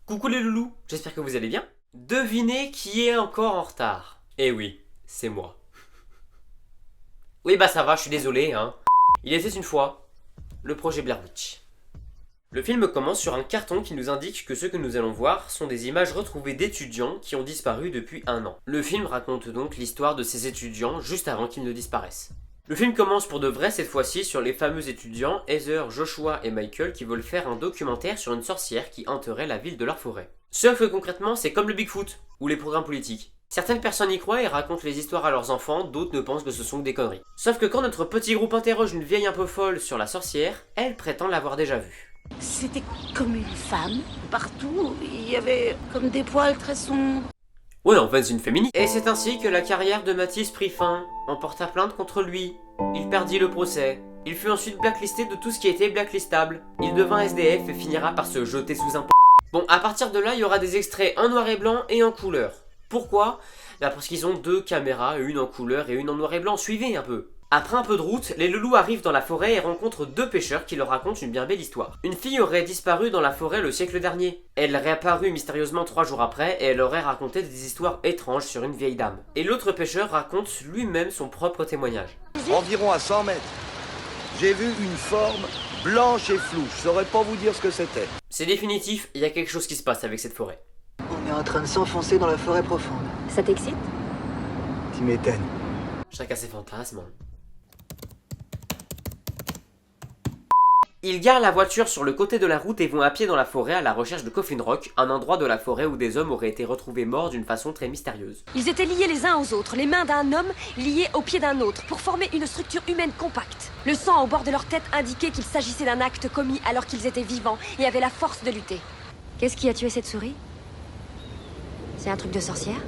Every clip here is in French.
Coucou les loulous, j'espère que vous allez bien. Devinez qui est encore en retard. Eh oui, c'est moi. Oui bah ça va, je suis désolé hein. Il était une fois le projet Blair Witch. Le film commence sur un carton qui nous indique que ce que nous allons voir sont des images retrouvées d'étudiants qui ont disparu depuis 1 an. Le film raconte donc l'histoire de ces étudiants juste avant qu'ils ne disparaissent. Le film commence pour de vrai cette fois-ci sur les fameux étudiants Heather, Joshua et Michael qui veulent faire un documentaire sur une sorcière qui hanterait la ville de leur forêt. Sauf que concrètement c'est comme le Bigfoot ou les programmes politiques. Certaines personnes y croient et racontent les histoires à leurs enfants, d'autres ne pensent que ce sont que des conneries. Sauf que quand notre petit groupe interroge une vieille un peu folle sur la sorcière, elle prétend l'avoir déjà vue. C'était comme une femme. Partout, il y avait comme des poils très sombres. Ouais, en fait, c'est une féministe. Et c'est ainsi que la carrière de Mathis prit fin. On porta plainte contre lui. Il perdit le procès. Il fut ensuite blacklisté de tout ce qui était blacklistable. Il devint SDF et finira par se jeter sous un Bon, à partir de là, il y aura des extraits en noir et blanc et en couleur. Pourquoi ? Bah parce qu'ils ont 2 caméras, une en couleur et une en noir et blanc. Suivez un peu. Après un peu de route, les loulous arrivent dans la forêt et rencontrent 2 pêcheurs qui leur racontent une bien belle histoire. Une fille aurait disparu dans la forêt le siècle dernier. Elle réapparut mystérieusement 3 jours après et elle aurait raconté des histoires étranges sur une vieille dame. Et l'autre pêcheur raconte lui-même son propre témoignage. Environ à 100 mètres, j'ai vu une forme blanche et floue. Je saurais pas vous dire ce que c'était. C'est définitif, il y a quelque chose qui se passe avec cette forêt. On est en train de s'enfoncer dans la forêt profonde. Ça t'excite? Tu m'étonnes. Chacun ses fantasmes. Ils garent la voiture sur le côté de la route et vont à pied dans la forêt à la recherche de Coffin Rock, un endroit de la forêt où des hommes auraient été retrouvés morts d'une façon très mystérieuse. Ils étaient liés les uns aux autres, les mains d'un homme liées aux pieds d'un autre, pour former une structure humaine compacte. Le sang au bord de leur tête indiquait qu'il s'agissait d'un acte commis alors qu'ils étaient vivants et avaient la force de lutter. Qu'est-ce qui a tué cette souris? C'est un truc de sorcière?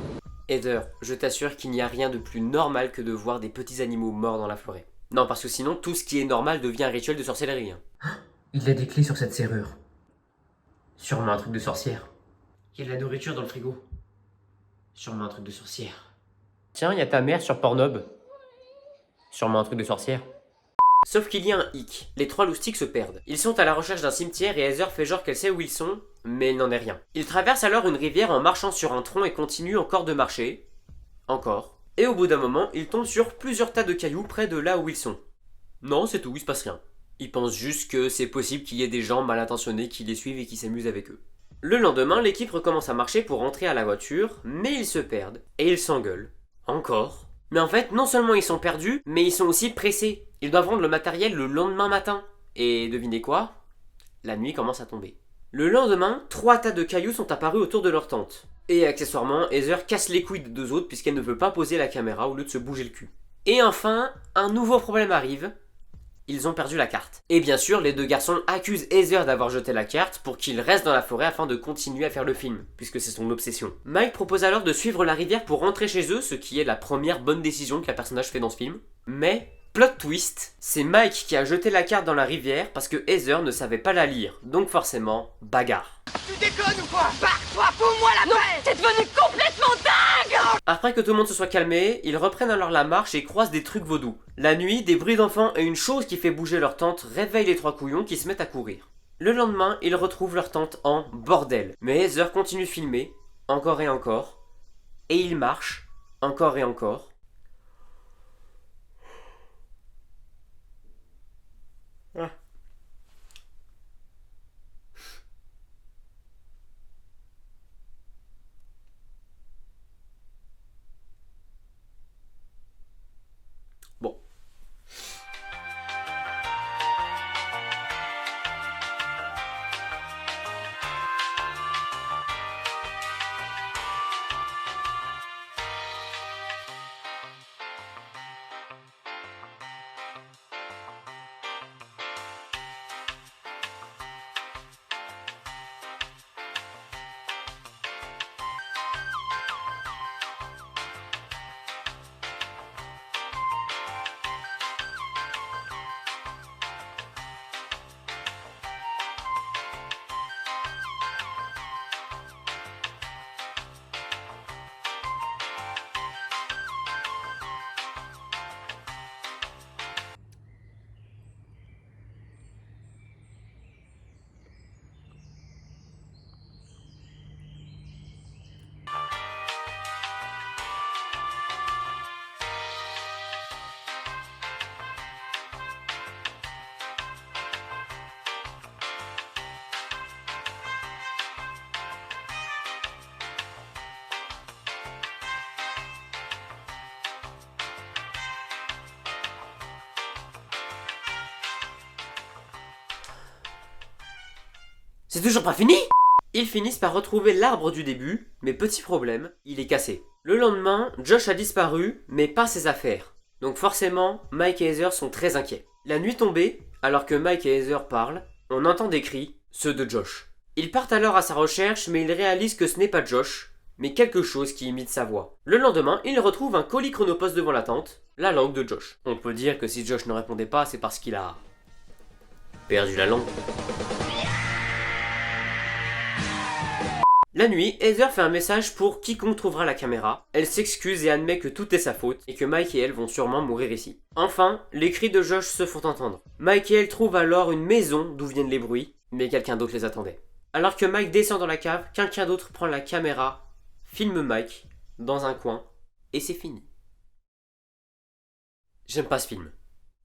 Heather, je t'assure qu'il n'y a rien de plus normal que de voir des petits animaux morts dans la forêt. Non, parce que sinon, tout ce qui est normal devient un rituel de sorcellerie. Il y a des clés sur cette serrure. Sûrement un truc de sorcière. Il y a de la nourriture dans le frigo. Sûrement un truc de sorcière. Tiens, il y a ta mère sur Pornhub. Sûrement un truc de sorcière. Sauf qu'il y a un hic. Les 3 loustiques se perdent. Ils sont à la recherche d'un cimetière et Heather fait genre qu'elle sait où ils sont, mais il n'en est rien. Ils traversent alors une rivière en marchant sur un tronc et continuent encore de marcher. Encore. Et au bout d'un moment, ils tombent sur plusieurs tas de cailloux près de là où ils sont. Non, c'est tout, il se passe rien. Ils pensent juste que c'est possible qu'il y ait des gens mal intentionnés qui les suivent et qui s'amusent avec eux. Le lendemain, l'équipe recommence à marcher pour rentrer à la voiture, mais ils se perdent et ils s'engueulent. Encore. Mais en fait, non seulement ils sont perdus, mais ils sont aussi pressés. Ils doivent rendre le matériel le lendemain matin. Et devinez quoi ? La nuit commence à tomber. Le lendemain, 3 tas de cailloux sont apparus autour de leur tente. Et accessoirement, Heather casse les couilles des 2 autres puisqu'elle ne veut pas poser la caméra au lieu de se bouger le cul. Et enfin, un nouveau problème arrive. Ils ont perdu la carte. Et bien sûr, les 2 garçons accusent Heather d'avoir jeté la carte pour qu'il reste dans la forêt afin de continuer à faire le film, puisque c'est son obsession. Mike propose alors de suivre la rivière pour rentrer chez eux, ce qui est la première bonne décision que le personnage fait dans ce film. Mais, plot twist, c'est Mike qui a jeté la carte dans la rivière parce que Heather ne savait pas la lire, donc forcément, bagarre. Tu déconnes ou quoi? Barre-toi, fous-moi la paix! T'es devenu complètement dingue! Après que tout le monde se soit calmé, ils reprennent alors la marche et croisent des trucs vaudous. La nuit, des bruits d'enfants et une chose qui fait bouger leur tente réveillent les 3 couillons qui se mettent à courir. Le lendemain, ils retrouvent leur tente en bordel. Mais Heather continue de filmer, encore et encore. Et ils marchent, encore et encore. Ah. Bon. C'est toujours pas fini? Ils finissent par retrouver l'arbre du début, mais petit problème, il est cassé. Le lendemain, Josh a disparu, mais pas ses affaires. Donc forcément, Mike et Heather sont très inquiets. La nuit tombée, alors que Mike et Heather parlent, on entend des cris, ceux de Josh. Ils partent alors à sa recherche, mais ils réalisent que ce n'est pas Josh, mais quelque chose qui imite sa voix. Le lendemain, ils retrouvent un colis Chronopost devant la tente, la langue de Josh. On peut dire que si Josh ne répondait pas, c'est parce qu'il a perdu la langue. La nuit, Heather fait un message pour quiconque trouvera la caméra. Elle s'excuse et admet que tout est sa faute et que Mike et elle vont sûrement mourir ici. Enfin, les cris de Josh se font entendre. Mike et elle trouvent alors une maison d'où viennent les bruits, mais quelqu'un d'autre les attendait. Alors que Mike descend dans la cave, quelqu'un d'autre prend la caméra, filme Mike dans un coin et c'est fini. J'aime pas ce film.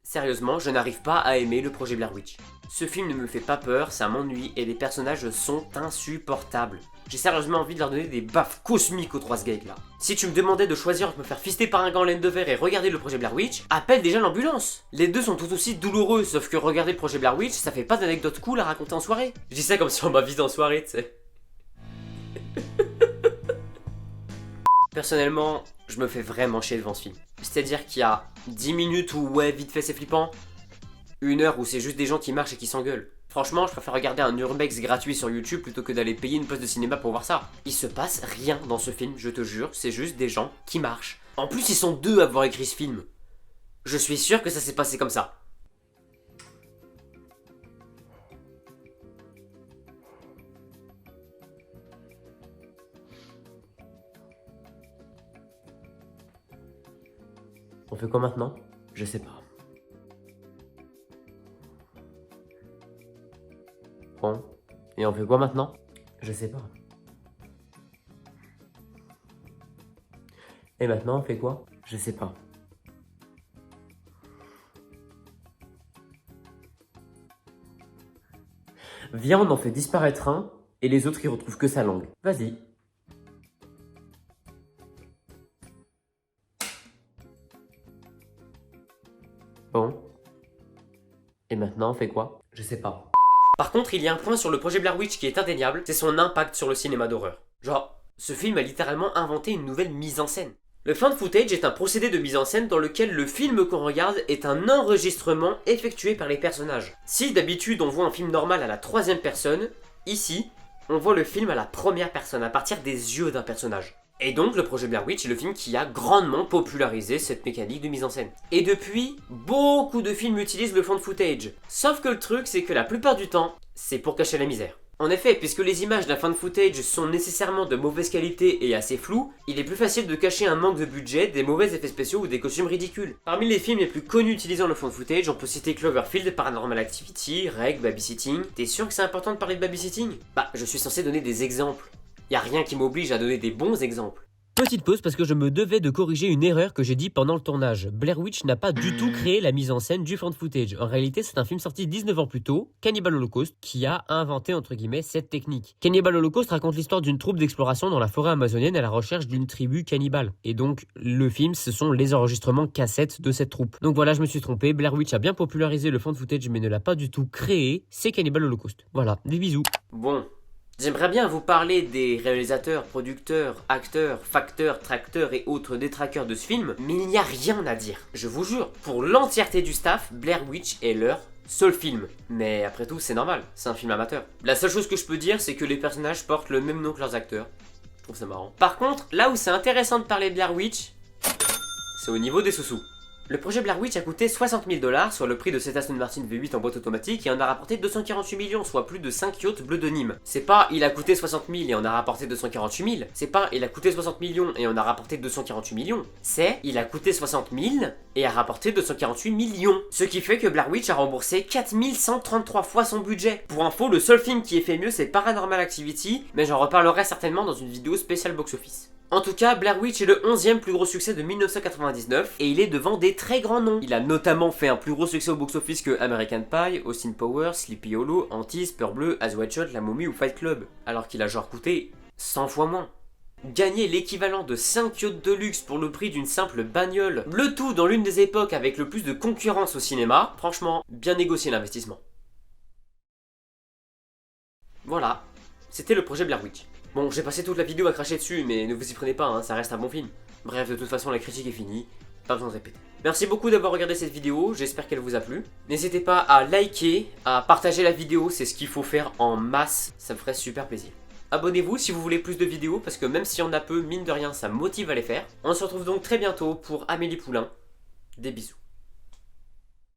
Sérieusement, je n'arrive pas à aimer le projet Blair Witch. Ce film ne me fait pas peur, ça m'ennuie et les personnages sont insupportables. J'ai sérieusement envie de leur donner des baffes cosmiques aux 3 gags là. Si tu me demandais de choisir entre me faire fister par un gant en laine de verre et regarder le projet Blair Witch, appelle déjà l'ambulance. Les deux sont tout aussi douloureux, sauf que regarder le projet Blair Witch, ça fait pas d'anecdotes cool à raconter en soirée. Je dis ça comme si on m'invite en soirée, tu sais. Personnellement, je me fais vraiment chier devant ce film. C'est-à-dire qu'il y a 10 minutes où ouais, vite fait c'est flippant, 1 heure où c'est juste des gens qui marchent et qui s'engueulent. Franchement, je préfère regarder un urbex gratuit sur YouTube plutôt que d'aller payer une place de cinéma pour voir ça. Il se passe rien dans ce film, je te jure, c'est juste des gens qui marchent. En plus, ils sont 2 à avoir écrit ce film. Je suis sûr que ça s'est passé comme ça. On fait quoi maintenant? Je sais pas. Bon. Et on fait quoi maintenant? Je sais pas. Et maintenant on fait quoi? Je sais pas. Viens, on en fait disparaître un, et les autres ils retrouvent que sa langue. Vas-y. Bon. Et maintenant, on fait quoi? Je sais pas. Par contre, il y a un point sur le projet Blair Witch qui est indéniable, c'est son impact sur le cinéma d'horreur. Genre, ce film a littéralement inventé une nouvelle mise en scène. Le found footage est un procédé de mise en scène dans lequel le film qu'on regarde est un enregistrement effectué par les personnages. Si d'habitude on voit un film normal à la 3e personne, ici, on voit le film à la 1re personne, à partir des yeux d'un personnage. Et donc le projet Blair Witch est le film qui a grandement popularisé cette mécanique de mise en scène. Et depuis, beaucoup de films utilisent le found footage. Sauf que le truc c'est que la plupart du temps, c'est pour cacher la misère. En effet, puisque les images d'un found footage sont nécessairement de mauvaise qualité et assez floues, il est plus facile de cacher un manque de budget, des mauvais effets spéciaux ou des costumes ridicules. Parmi les films les plus connus utilisant le found footage, on peut citer Cloverfield, Paranormal Activity, Reg, Babysitting. T'es sûr que c'est important de parler de babysitting? Bah, je suis censé donner des exemples. Y a rien qui m'oblige à donner des bons exemples. Petite pause parce que je me devais de corriger une erreur que j'ai dit pendant le tournage. Blair Witch n'a pas du tout créé la mise en scène du found footage. En réalité, c'est un film sorti 19 ans plus tôt, Cannibal Holocaust, qui a inventé entre guillemets cette technique. Cannibal Holocaust raconte l'histoire d'une troupe d'exploration dans la forêt amazonienne à la recherche d'une tribu cannibale. Et donc, le film, ce sont les enregistrements cassettes de cette troupe. Donc voilà, je me suis trompé. Blair Witch a bien popularisé le found footage mais ne l'a pas du tout créé. C'est Cannibal Holocaust. Voilà, des bisous. Bon. J'aimerais bien vous parler des réalisateurs, producteurs, acteurs, facteurs, tracteurs et autres détraqueurs de ce film, mais il n'y a rien à dire. Je vous jure, pour l'entièreté du staff, Blair Witch est leur seul film. Mais après tout, c'est normal, c'est un film amateur. La seule chose que je peux dire, c'est que les personnages portent le même nom que leurs acteurs. Je trouve ça marrant. Par contre, là où c'est intéressant de parler de Blair Witch, c'est au niveau des sous-sous. Le projet Blair Witch a coûté 60 000 $, soit le prix de cette Aston Martin V8 en boîte automatique, et en a rapporté 248 millions, soit plus de 5 yachts bleus de Nîmes. C'est pas il a coûté 60 000 et on a rapporté 248 000, c'est pas il a coûté 60 millions et on a rapporté 248 millions, c'est il a coûté 60 000 et a rapporté 248 millions. Ce qui fait que Blair Witch a remboursé 4133 fois son budget. Pour info, le seul film qui est fait mieux c'est Paranormal Activity, mais j'en reparlerai certainement dans une vidéo spéciale box-office. En tout cas, Blair Witch est le 11e plus gros succès de 1999 et il est devant des très grands noms. Il a notamment fait un plus gros succès au box-office que American Pie, Austin Powers, Sleepy Hollow, Antis, Peur Bleue, Eyes Wide Shut, La Momie ou Fight Club, alors qu'il a genre coûté 100 fois moins. Gagner l'équivalent de 5 yachts de luxe pour le prix d'une simple bagnole, le tout dans l'une des époques avec le plus de concurrence au cinéma, franchement, bien négocié l'investissement. Voilà. Voilà, c'était le projet Blair Witch. Bon, j'ai passé toute la vidéo à cracher dessus, mais ne vous y prenez pas, hein, ça reste un bon film. Bref, de toute façon, la critique est finie, pas besoin de répéter. Merci beaucoup d'avoir regardé cette vidéo, j'espère qu'elle vous a plu. N'hésitez pas à liker, à partager la vidéo, c'est ce qu'il faut faire en masse, ça me ferait super plaisir. Abonnez-vous si vous voulez plus de vidéos, parce que même s'il y en a peu, mine de rien, ça me motive à les faire. On se retrouve donc très bientôt pour Amélie Poulain. Des bisous.